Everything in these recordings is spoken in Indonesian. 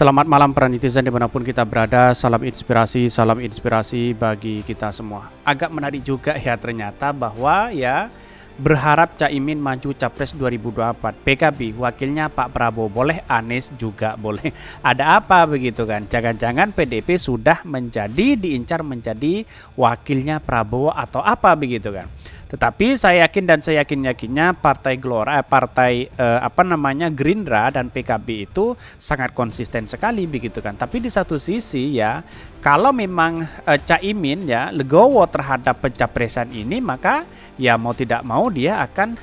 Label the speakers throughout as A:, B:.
A: Selamat malam para netizen dimanapun kita berada, salam inspirasi bagi kita semua. Agak menarik juga ya ternyata bahwa ya berharap Caimin maju Capres 2024, PKB wakilnya Pak Prabowo boleh, Anies juga boleh. Ada apa begitu kan? Jangan-jangan PDIP sudah diincar menjadi wakilnya Prabowo atau apa begitu kan? Tetapi saya yakin dan saya yakinnya Partai Gerindra dan PKB itu sangat konsisten sekali begitu kan. Tapi di satu sisi ya, kalau memang Caimin ya legowo terhadap pencapresan ini, maka ya mau tidak mau dia akan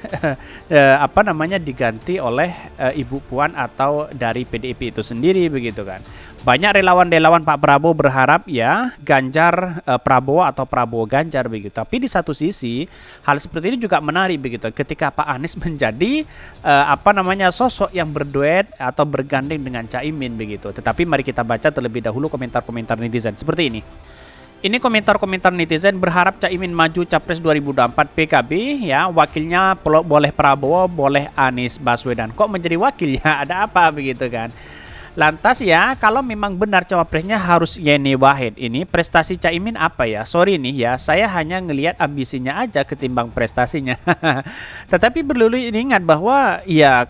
A: diganti oleh Ibu Puan atau dari PDIP itu sendiri begitu kan. Banyak relawan-relawan Pak Prabowo berharap ya Ganjar Prabowo atau Prabowo Ganjar begitu. Tapi di satu sisi hal seperti ini juga menarik begitu ketika Pak Anies menjadi sosok yang berduet atau bergandeng dengan Caimin begitu. Tetapi mari kita baca terlebih dahulu komentar-komentar netizen seperti ini. Ini komentar-komentar netizen berharap Caimin maju Capres 2024 PKB ya, wakilnya boleh Prabowo, boleh Anies Baswedan. Kok menjadi wakil ya? Ada apa begitu kan? Lantas ya, kalau memang benar cawapresnya harus Yeni Wahid, ini prestasi Caimin apa ya? Sorry nih ya, saya hanya ngelihat ambisinya aja ketimbang prestasinya. Tetapi perlu diingat bahwa ya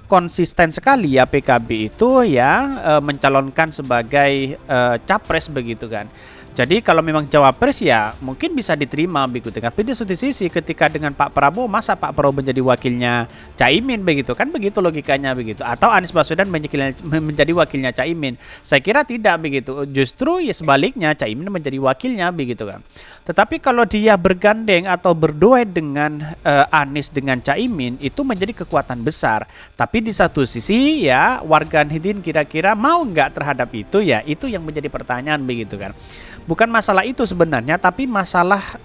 A: konsisten sekali ya PKB itu ya mencalonkan sebagai capres begitu kan. Jadi kalau memang cawapres ya mungkin bisa diterima begitu. Tapi di satu sisi ketika dengan Pak Prabowo, masa Pak Prabowo menjadi wakilnya Caimin begitu kan, begitu logikanya begitu. Atau Anies Baswedan menjadi wakilnya Caimin. Saya kira tidak begitu. Justru ya sebaliknya, Caimin menjadi wakilnya begitu kan. Tetapi kalau dia bergandeng atau berduet dengan Anies dengan Caimin, itu menjadi kekuatan besar. Tapi di satu sisi ya warga Nahdien kira-kira mau nggak terhadap itu ya, itu yang menjadi pertanyaan begitu kan. Bukan masalah itu sebenarnya, tapi masalah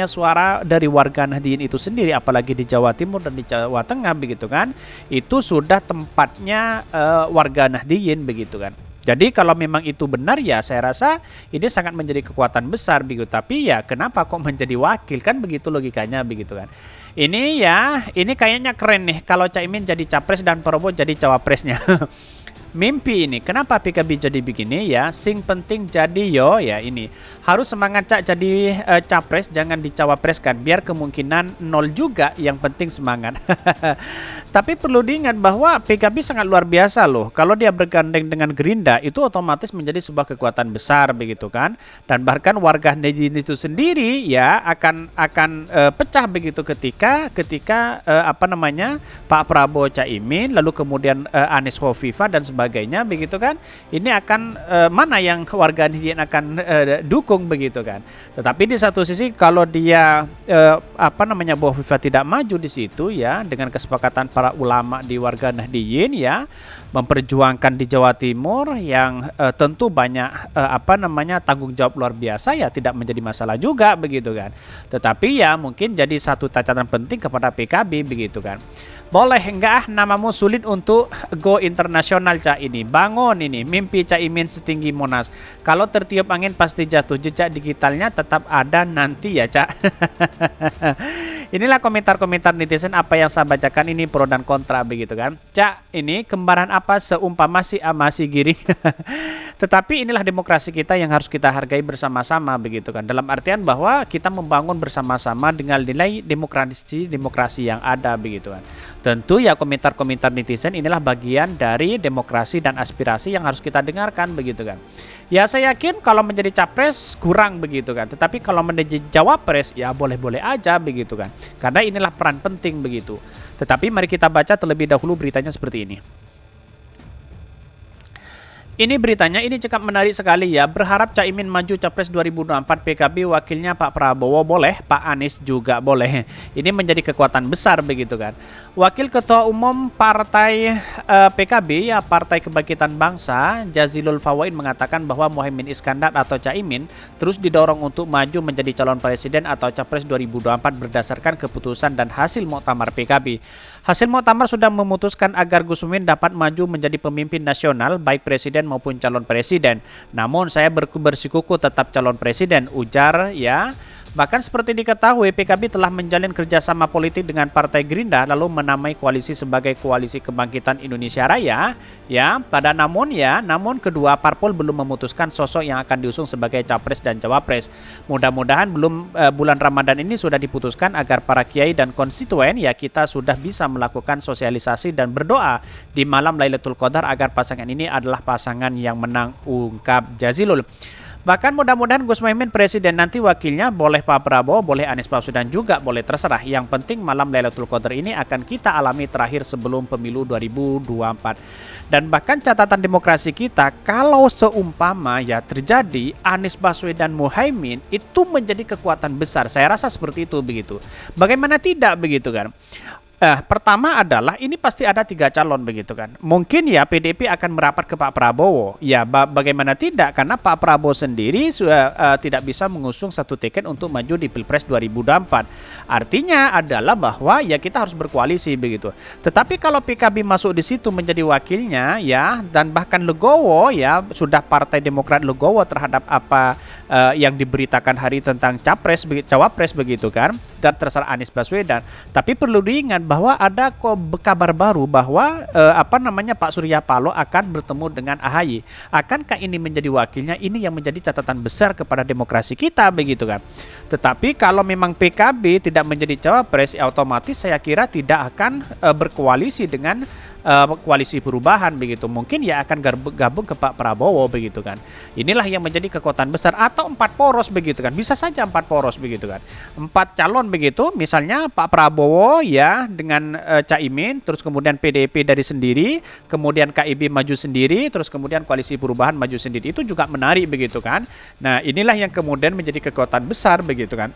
A: suara dari warga Nahdien itu sendiri, apalagi di Jawa Timur dan di Jawa Tengah begitu kan. Itu sudah tempatnya warga Nahdien begitu kan. Jadi kalau memang itu benar ya saya rasa ini sangat menjadi kekuatan besar begitu. Tapi ya kenapa kok menjadi wakil kan, begitu logikanya begitu kan. Ini kayaknya keren nih kalau Caimin jadi capres dan Prabowo jadi cawapresnya. Mimpi ini, kenapa PKB jadi begini ya? Sing penting jadi yo ya, ini harus semangat Cak jadi capres, jangan dicawapreskan biar kemungkinan nol juga, yang penting semangat. Tapi perlu diingat bahwa PKB sangat luar biasa loh. Kalau dia bergandeng dengan Gerindra itu otomatis menjadi sebuah kekuatan besar begitu kan. Dan bahkan warga Nahdien itu sendiri ya akan pecah begitu ketika Pak Prabowo Caimin lalu kemudian Anies Khofifah dan sebagainya begitu kan. Ini akan mana yang warga Nahdien akan dukung begitu kan. Tetapi di satu sisi kalau dia Bu Khofifah tidak maju di situ ya, dengan kesepakatan para ulama di warga Nahdien ya memperjuangkan di Jawa Timur yang tentu banyak tanggung jawab luar biasa ya, tidak menjadi masalah juga begitu kan. Tetapi ya mungkin jadi satu catatan penting kepada PKB begitu kan. Boleh enggak namamu sulit untuk go internasional Cak ini. Bangun ini mimpi Caimin setinggi Monas. Kalau tertiup angin pasti jatuh. Jejak digitalnya tetap ada nanti ya Cak. Inilah komentar-komentar netizen apa yang saya bacakan, ini pro dan kontra begitu kan. Cak, ini kembaran apa seumpama si amasi giring. Tetapi inilah demokrasi kita yang harus kita hargai bersama-sama begitu kan. Dalam artian bahwa kita membangun bersama-sama dengan nilai demokrasi yang ada begitu kan. Tentu ya komentar-komentar netizen inilah bagian dari demokrasi dan aspirasi yang harus kita dengarkan begitu kan. Ya saya yakin kalau menjadi capres kurang begitu kan. Tetapi kalau menjadi cawapres ya boleh-boleh aja begitu kan. Karena inilah peran penting begitu. Tetapi mari kita baca terlebih dahulu beritanya seperti ini. Ini beritanya, ini cukup menarik sekali ya. Berharap Caimin maju Capres 2024 PKB, wakilnya Pak Prabowo boleh, Pak Anies juga boleh. Ini menjadi kekuatan besar begitu kan. Wakil Ketua Umum Partai PKB ya, Partai Kebangkitan Bangsa, Jazilul Fawait mengatakan bahwa Muhaimin Iskandar atau Caimin terus didorong untuk maju menjadi calon presiden atau Capres 2024 berdasarkan keputusan dan hasil muktamar PKB. Hasil muktamar sudah memutuskan agar Gus Muhaimin dapat maju menjadi pemimpin nasional baik presiden maupun calon presiden. Namun saya bersikuku tetap calon presiden, ujar ya Bahkan seperti diketahui, PKB telah menjalin kerjasama politik dengan Partai Gerindra lalu menamai koalisi sebagai Koalisi Kebangkitan Indonesia Raya. Namun kedua parpol belum memutuskan sosok yang akan diusung sebagai capres dan cawapres. Mudah-mudahan belum bulan Ramadan ini sudah diputuskan agar para kiai dan konstituen kita sudah bisa melakukan sosialisasi dan berdoa di malam Lailatul Qadar agar pasangan ini adalah pasangan yang menang, ungkap Jazilul. Bahkan mudah-mudahan Gus Muhaimin presiden, nanti wakilnya boleh Pak Prabowo, boleh Anies Baswedan juga, boleh terserah. Yang penting malam Lailatul Qadar ini akan kita alami terakhir sebelum pemilu 2024. Dan bahkan catatan demokrasi kita, kalau seumpama terjadi Anies Baswedan Muhaimin itu menjadi kekuatan besar. Saya rasa seperti itu begitu. Bagaimana tidak begitu kan? Pertama adalah ini pasti ada 3 calon begitu kan. Mungkin PDIP akan merapat ke Pak Prabowo. Bagaimana tidak, karena Pak Prabowo sendiri sudah tidak bisa mengusung satu tiket untuk maju di Pilpres 2024. Artinya adalah bahwa kita harus berkoalisi begitu. Tetapi kalau PKB masuk di situ menjadi wakilnya dan bahkan Legowo sudah Partai Demokrat Legowo terhadap apa yang diberitakan hari tentang cawapres begitu kan, dan terserah Anies Baswedan. Tapi perlu diingat bahwa ada kabar baru bahwa Pak Surya Paloh akan bertemu dengan AHY. Akankah ini menjadi wakilnya? Ini yang menjadi catatan besar kepada demokrasi kita begitu kan. Tetapi kalau memang PKB tidak menjadi cawapres, otomatis saya kira tidak akan berkoalisi dengan koalisi perubahan begitu. Mungkin akan gabung ke Pak Prabowo begitu kan. Inilah yang menjadi kekuatan besar, atau 4 poros begitu kan. Bisa saja 4 poros begitu kan. 4 calon begitu, misalnya Pak Prabowo dengan Caimin, terus kemudian PDIP dari sendiri, kemudian KIB maju sendiri, terus kemudian koalisi perubahan maju sendiri. Itu juga menarik begitu kan. Nah, inilah yang kemudian menjadi kekuatan besar begitu kan.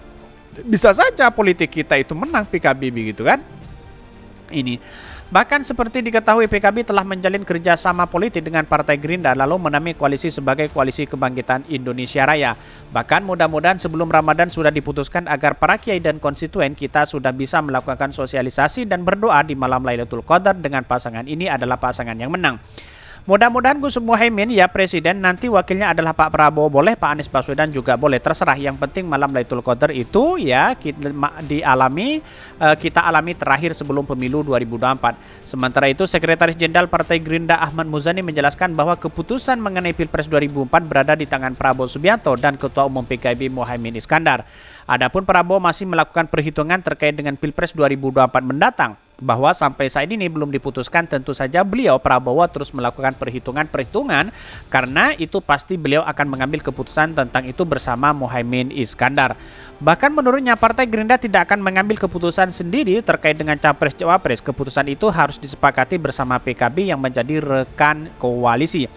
A: Bisa saja politik kita itu menang PKB begitu kan. Ini bahkan seperti diketahui, PKB telah menjalin kerjasama politik dengan Partai Gerindra lalu menamai koalisi sebagai Koalisi Kebangkitan Indonesia Raya. Bahkan mudah-mudahan sebelum Ramadan sudah diputuskan agar para kiai dan konstituen kita sudah bisa melakukan sosialisasi dan berdoa di malam Lailatul Qadar dengan pasangan ini adalah pasangan yang menang. Mudah-mudahan Gus Muhaimin presiden, nanti wakilnya adalah Pak Prabowo, boleh Pak Anies Baswedan juga boleh, terserah. Yang penting malam Lailatul Qadar itu kita alami terakhir sebelum pemilu 2024. Sementara itu Sekretaris Jenderal Partai Gerindra Ahmad Muzani menjelaskan bahwa keputusan mengenai Pilpres 2004 berada di tangan Prabowo Subianto dan Ketua Umum PKB Muhaimin Iskandar. Adapun Prabowo masih melakukan perhitungan terkait dengan Pilpres 2024 mendatang. Bahwa sampai saat ini belum diputuskan, tentu saja Prabowo terus melakukan perhitungan karena itu pasti beliau akan mengambil keputusan tentang itu bersama Muhaimin Iskandar. Bahkan menurutnya Partai Gerindra tidak akan mengambil keputusan sendiri terkait dengan capres-cawapres. Keputusan itu harus disepakati bersama PKB yang menjadi rekan koalisi.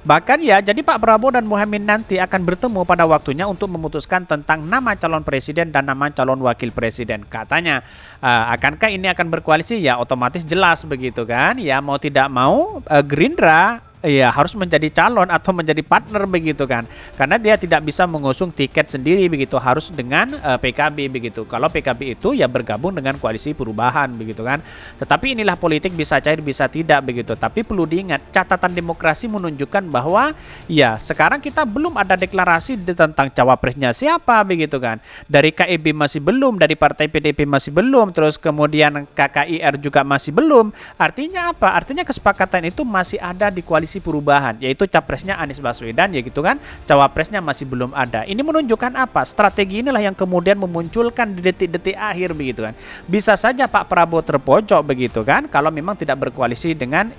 A: Bahkan jadi Pak Prabowo dan Muhaimin nanti akan bertemu pada waktunya untuk memutuskan tentang nama calon presiden dan nama calon wakil presiden. Katanya akankah ini akan berkoalisi? Otomatis jelas begitu kan. Mau tidak mau Gerindra harus menjadi calon atau menjadi partner begitu kan. Karena dia tidak bisa mengusung tiket sendiri begitu, harus dengan PKB begitu. Kalau PKB itu bergabung dengan koalisi perubahan begitu kan. Tetapi inilah politik, bisa cair bisa tidak begitu. Tapi perlu diingat, catatan demokrasi menunjukkan bahwa sekarang kita belum ada deklarasi tentang cawapresnya siapa begitu kan. Dari KIB masih belum, dari Partai PDIP masih belum, terus kemudian KKIR juga masih belum. Artinya apa? Artinya kesepakatan itu masih ada di koalisi perubahan, yaitu capresnya Anies Baswedan gitu kan, cawapresnya masih belum ada. Ini menunjukkan apa? Strategi inilah yang kemudian memunculkan di detik-detik akhir begitu kan. Bisa saja Pak Prabowo terpojok begitu kan, kalau memang tidak berkoalisi dengan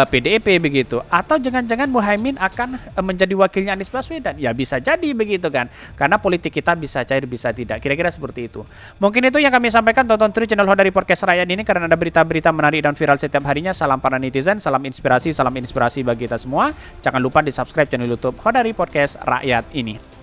A: PDIP begitu, atau jangan-jangan Muhaimin akan menjadi wakilnya Anies Baswedan. Bisa jadi begitu kan, karena politik kita bisa cair bisa tidak. Kira-kira seperti itu. Mungkin itu yang kami sampaikan. Tonton terus channel Hodari Podcast Rakyat ini karena ada berita-berita menarik dan viral setiap harinya. Salam para netizen, salam inspirasi bagi kita semua. Jangan lupa di subscribe channel YouTube Hodari Podcast Rakyat ini.